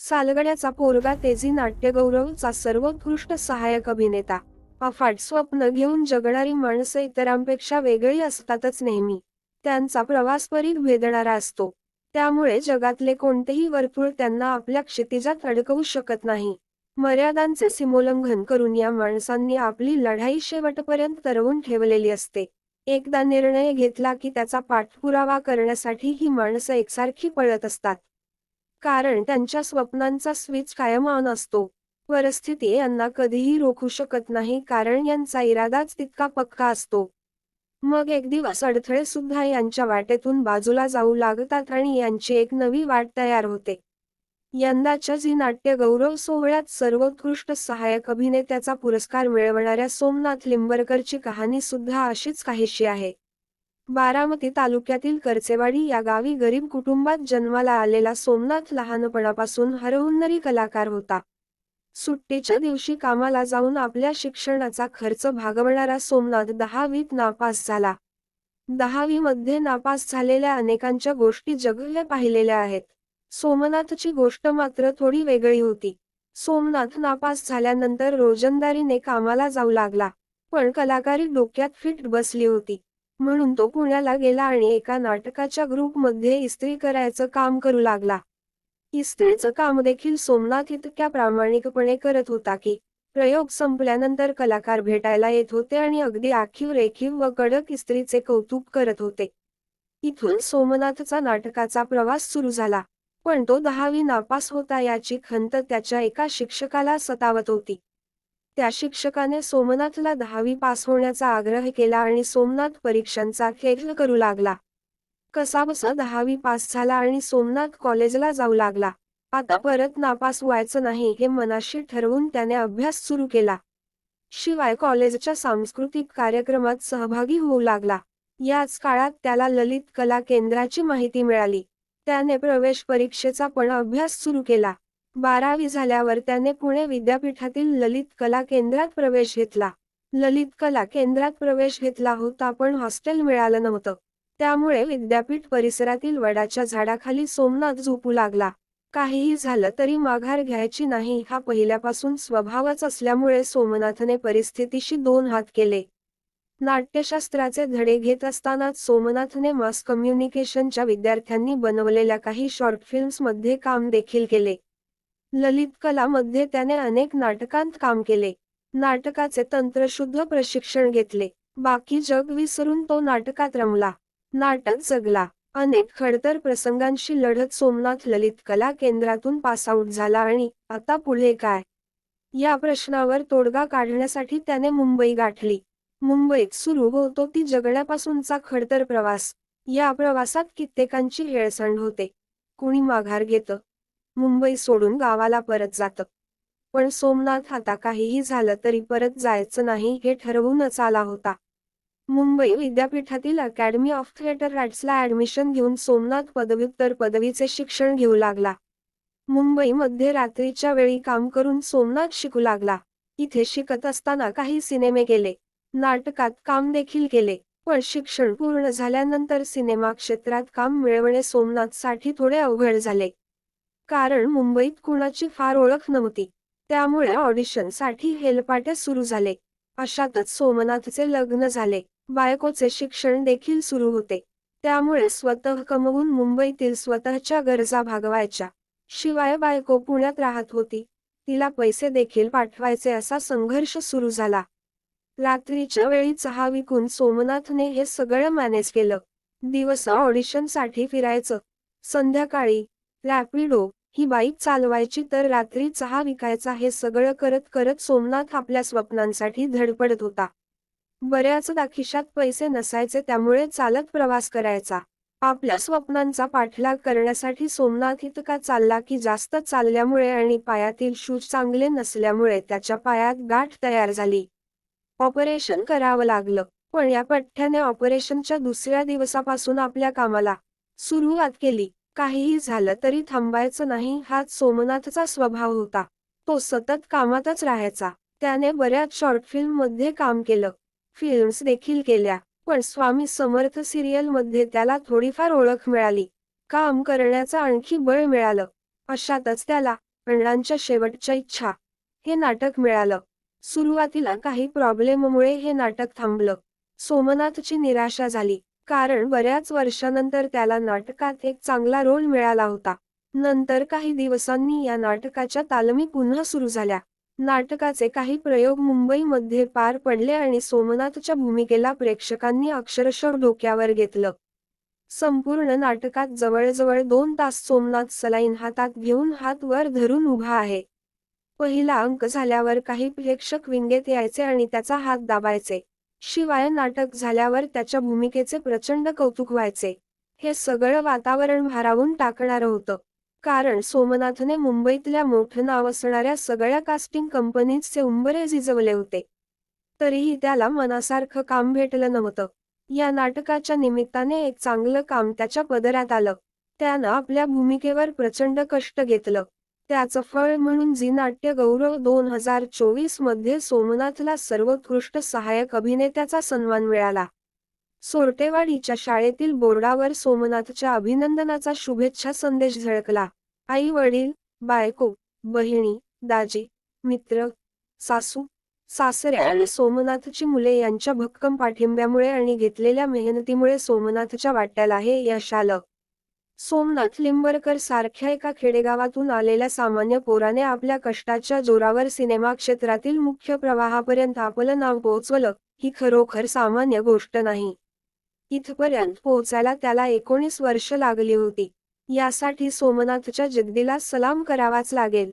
सालगड्याचा पोरगा तेजी नाट्यगौरवचा सर्वोत्कृष्ट सहाय्यक अभिनेता. अफाट स्वप्न घेऊन जगणारी माणसं इतरांपेक्षा वेगळी असतातच नेहमी. त्यांचा प्रवास परीघ भेदणारा असतो. त्यामुळे जगातले कोणतेही वर्तुळ त्यांना आपल्या क्षितिजात अडकवू शकत नाही. मर्यादांचे सीमोल्लंघन करून या माणसांनी आपली लढाई शेवटपर्यंत तरवून ठेवलेली असते. एकदा निर्णय घेतला की त्याचा पाठपुरावा करण्यासाठी ही माणसं एकसारखी पळत असतात. कारण त्यांच्या स्वप्नांचा स्विच कायम ऑन असतो. परिस्थिती यांना कधीही रोखू शकत नाही कारण यांचा इरादाच तितका पक्का असतो. मग एक दिवस अडथळे सुद्धा यांच्या वाटेतून बाजूला जाऊ लागतात आणि यांची एक नवी वाट तयार होते. यंदाच्या झी नाट्य गौरव सोहळ्यात सर्वोत्कृष्ट सहाय्यक अभिनेत्याचा पुरस्कार मिळवणाऱ्या सोमनाथ लिंबरकरची कहाणी सुद्धा अशीच काहीशी आहे. बारामती तालुक्यातील करचेवाडी या गावी गरीब कुटुंबात जन्माला आलेला सोमनाथ लहानपणापासून हरहुन्नरी कलाकार होता. सुट्टीच्या दिवशी कामाला जाऊन आपल्या शिक्षणाचा खर्च भागवणारा सोमनाथ 10वीत नापास झाला. 10वीमध्ये नापास झालेल्या अनेकांच्या गोष्टी जगने पाहिलेल्या आहेत. सोमनाथची गोष्ट मात्र थोडी वेगळी होती. सोमनाथ नापास झाल्यानंतर रोजंदारीने कामाला जाऊ लागला. पण कलाकारी डोक्यात फिट बसली होती. म्हणून तो पुण्याला गेला आणि एका नाटकाच्या ग्रुपमध्ये इस्त्री करायचं काम करू लागला. इस्त्रीचं काम देखील सोमनाथ इतक्या प्रामाणिकपणे करत होता की प्रयोग संपल्यानंतर कलाकार भेटायला येत होते आणि अगदी आखीव रेखीव व कडक इस्त्रीचे कौतुक करत होते. इथून सोमनाथचा नाटकाचा प्रवास सुरू झाला. पण तो 10वी नापास होता याची खंत त्याच्या एका शिक्षकाला सतावत होती. त्या शिक्षकाने सोमनाथला 10वी पास होण्याचा आग्रह केला आणि सोमनाथ परीक्षांचा खेळ करू लागला. कसाबसा 10वी पास झाला आणि सोमनाथ कॉलेजला जाऊ लागला. आता परत नापास व्हायचं नाही हे मनाशी ठरवून त्याने अभ्यास सुरू केला. शिवाय कॉलेजच्या सांस्कृतिक कार्यक्रमात सहभागी होऊ लागला. याच काळात त्याला ललित कला केंद्राची माहिती मिळाली. त्याने प्रवेश परीक्षेचा पण अभ्यास सुरू केला. 12वी झाल्यावर त्याने पुणे विद्यापीठातील ललित कला केंद्रात प्रवेश घेतला. ललित कला केंद्रात प्रवेश घेतला होता पण हॉस्टेल मिळालं नव्हतं. त्यामुळे विद्यापीठ परिसरातील वडाच्या झाडाखाली सोमनाथ झोपू लागला. काहीही झालं तरी माघार घ्यायची नाही हा पहिल्यापासून स्वभावच असल्यामुळे सोमनाथने परिस्थितीशी दोन हात केले. नाट्यशास्त्राचे धडे घेत असतानाच सोमनाथने मास कम्युनिकेशनच्या विद्यार्थ्यांनी बनवलेल्या काही शॉर्ट फिल्म्समध्ये काम देखील केले. ललित कलामध्ये त्याने अनेक नाटकांत काम केले. नाटकाचे तंत्रशुद्ध प्रशिक्षण घेतले. बाकी जग विसरून तो नाटकात रमला. नाटक जगला. अनेक खडतर प्रसंगांशी लढत सोमनाथ ललित कला केंद्रातून पासआउट झाला आणि आता पुढे काय? या प्रश्नावर तोडगा काढण्यासाठी त्याने मुंबई गाठली. मुंबईत सुरू होतो ती जगण्यापासूनचा खडतर प्रवास. या प्रवासात कित्येकांची हेळसांड होते. कुणी माघार घेतं, मुंबई सोडून गावाला परत जातं. पण सोमनाथ आता काहीही झालं तरी परत जायचं नाही हे ठरवूनच आला होता. मुंबई विद्यापीठातील अकॅडमी ऑफ थिएटर आर्ट्सला ॲडमिशन घेऊन सोमनाथ पदव्युत्तर पदवीचे शिक्षण घेऊ लागला. मुंबईमध्ये रात्रीच्या वेळी काम करून सोमनाथ शिकू लागला. इथे शिकत असताना काही सिनेमे केले. नाटकात काम देखील केले. पण शिक्षण पूर्ण झाल्यानंतर सिनेमा क्षेत्रात काम मिळवणे सोमनाथसाठी थोडे अवघड झाले. कारण मुंबईत कुणाची फार ओळख नव्हती. त्यामुळे ऑडिशनसाठी हेलपाटे सुरू झाले. अशातच सोमनाथचे लग्न झाले. बायकोचे शिक्षण देखील सुरू होते. त्यामुळे स्वतः कमवून मुंबईतील स्वतःच्या गरजा भागवायच्या. शिवाय बायको पुण्यात राहत होती. तिला पैसे देखील पाठवायचे असा संघर्ष सुरू झाला. रात्रीच्या वेळी चहा विकून सोमनाथने हे सगळं मॅनेज केलं. दिवसा ऑडिशनसाठी फिरायचं. संध्याकाळी रॅपिडो ही बाईक चालवायची तर रात्री चहा विकायचा. हे सगळं करत करत सोमनाथ आपल्या स्वप्नांसाठी धडपडत होता. बऱ्याचदा खिशात पैसे नसायचे त्यामुळे चालत प्रवास करायचा. आपल्या स्वप्नांचा पाठलाग करण्यासाठी सोमनाथ इतका चालला की जास्त चालल्यामुळे आणि पायातील शूज चांगले नसल्यामुळे त्याच्या पायात गाठ तयार झाली. ऑपरेशन करावं लागलं. पण या पठ्ठ्याने ऑपरेशनच्या दुसऱ्या दिवसापासून आपल्या कामाला सुरुवात केली. काहीही झालं तरी थांबायचं नाही हाच सोमनाथचा स्वभाव होता. तो सतत कामातच राहायचा. त्याने बऱ्याच शॉर्ट फिल्ममध्ये काम केलं. फिल्म्स देखील केल्या. पण स्वामी समर्थ सिरियलमध्ये त्याला थोडीफार ओळख मिळाली. काम करण्याचं आणखी बळ मिळालं. अशातच त्याला अण्णांच्या शेवटच्या इच्छा. हे नाटक मिळालं. सुरुवातीला काही प्रॉब्लेममुळे हे नाटक थांबलं. सोमनाथची निराशा झाली, कारण बऱ्याच वर्षानंतर त्याला नाटकात एक चांगला रोल मिळाला होता. नंतर काही दिवसांनी या नाटकाच्या तालमी पुन्हा सुरू झाल्या. नाटकाचे काही प्रयोग मुंबईमध्ये पार पडले आणि सोमनाथच्या भूमिकेला प्रेक्षकांनी अक्षरशः डोक्यावर घेतलं. संपूर्ण नाटकात जवळजवळ 2 तास सोमनाथ सलाईन हातात घेऊन हात वर धरून उभा आहे. पहिला अंक झाल्यावर काही प्रेक्षक विंगेत यायचे आणि त्याचा हात दाबायचे. शिवाय नाटक झाल्यावर त्याच्या भूमिकेचे प्रचंड कौतुक व्हायचे. हे सगळं वातावरण भारावून टाकणारं होतं. कारण सोमनाथने मुंबईतल्या मोठं नाव असणाऱ्या सगळ्या कास्टिंग कंपनीजचे उंबरे झिजवले होते. तरीही त्याला मनासारखं काम भेटलं नव्हतं. या नाटकाच्या निमित्ताने एक चांगलं काम त्याच्या पदरात आलं. त्यानं आपल्या भूमिकेवर प्रचंड कष्ट घेतलं. त्याचं फळ म्हणून झी नाट्य गौरव 2024 मध्ये सोमनाथला सर्वोत्कृष्ट सहाय्यक अभिनेत्याचा सन्मान मिळाला. सोरटेवाडीच्या शाळेतील बोर्डावर सोमनाथच्या अभिनंदनाचा शुभेच्छा संदेश झळकला. आई वडील, बायको, बहिणी, दाजी, मित्र, सासू, सासरे आणि सोमनाथची मुले यांच्या भक्कम पाठिंब्यामुळे आणि घेतलेल्या मेहनतीमुळे सोमनाथच्या वाट्याला हे यश आलं. सोमनाथ लिंबरकर सारख्या एका खेडेगावातून आलेल्या सामान्य पोराने आपल्या कष्टाच्या जोरावर सिनेमा क्षेत्रातील मुख्य प्रवाहापर्यंत आपलं नाव पोहोचवलं, ही खरोखर सामान्य गोष्ट नाही. इथपर्यंत पोहोचायला त्याला 19 वर्ष लागली होती. यासाठी सोमनाथच्या जिद्दीला सलाम करावाच लागेल.